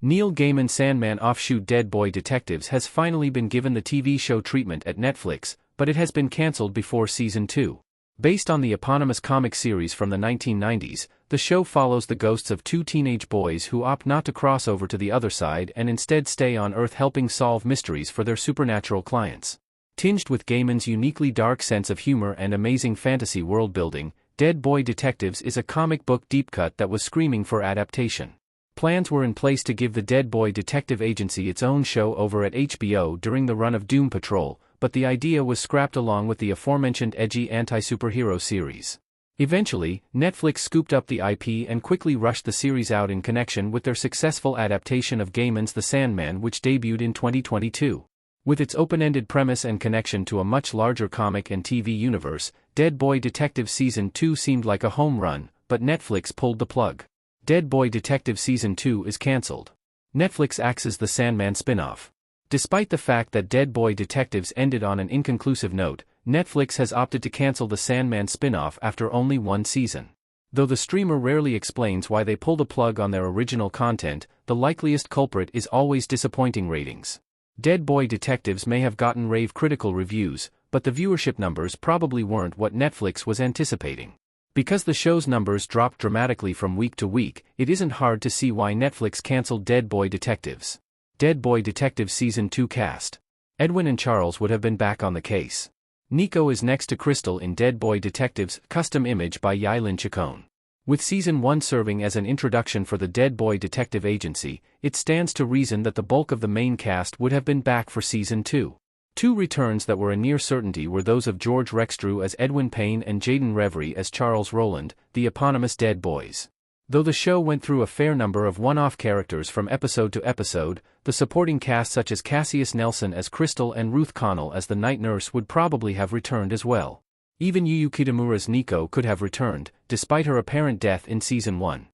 Neil Gaiman's Sandman offshoot Dead Boy Detectives has finally been given the TV show treatment at Netflix, but it has been cancelled before season 2. Based on the eponymous comic series from the 1990s, the show follows the ghosts of two teenage boys who opt not to cross over to the other side and instead stay on Earth helping solve mysteries for their supernatural clients. Tinged with Gaiman's uniquely dark sense of humor and amazing fantasy world-building, Dead Boy Detectives is a comic book deep cut that was screaming for adaptation. Plans were in place to give the Dead Boy Detective Agency its own show over at HBO during the run of Doom Patrol, but the idea was scrapped along with the aforementioned edgy anti-superhero series. Eventually, Netflix scooped up the IP and quickly rushed the series out in connection with their successful adaptation of Gaiman's The Sandman, which debuted in 2022. With its open-ended premise and connection to a much larger comic and TV universe, Dead Boy Detective Season 2 seemed like a home run, but Netflix pulled the plug. Dead Boy Detective Season 2 is cancelled. Netflix axes the Sandman spin-off. Despite the fact that Dead Boy Detectives ended on an inconclusive note, Netflix has opted to cancel the Sandman spin-off after only one season. Though the streamer rarely explains why they pull the plug on their original content, the likeliest culprit is always disappointing ratings. Dead Boy Detectives may have gotten rave critical reviews, but the viewership numbers probably weren't what Netflix was anticipating. Because the show's numbers dropped dramatically from week to week, it isn't hard to see why Netflix cancelled Dead Boy Detectives. Dead Boy Detectives Season 2 cast. Edwin and Charles would have been back on the case. Nico is next to Crystal in Dead Boy Detectives, custom image by Yailin Chacon. With Season 1 serving as an introduction for the Dead Boy Detective Agency, it stands to reason that the bulk of the main cast would have been back for Season 2. Two returns that were a near certainty were those of George Rexdrew as Edwin Payne and Jaden Reverie as Charles Rowland, the eponymous Dead Boys. Though the show went through a fair number of one-off characters from episode to episode, the supporting cast such as Cassius Nelson as Crystal and Ruth Connell as the night nurse would probably have returned as well. Even Yuyu Kitamura's Nico could have returned, despite her apparent death in Season 1.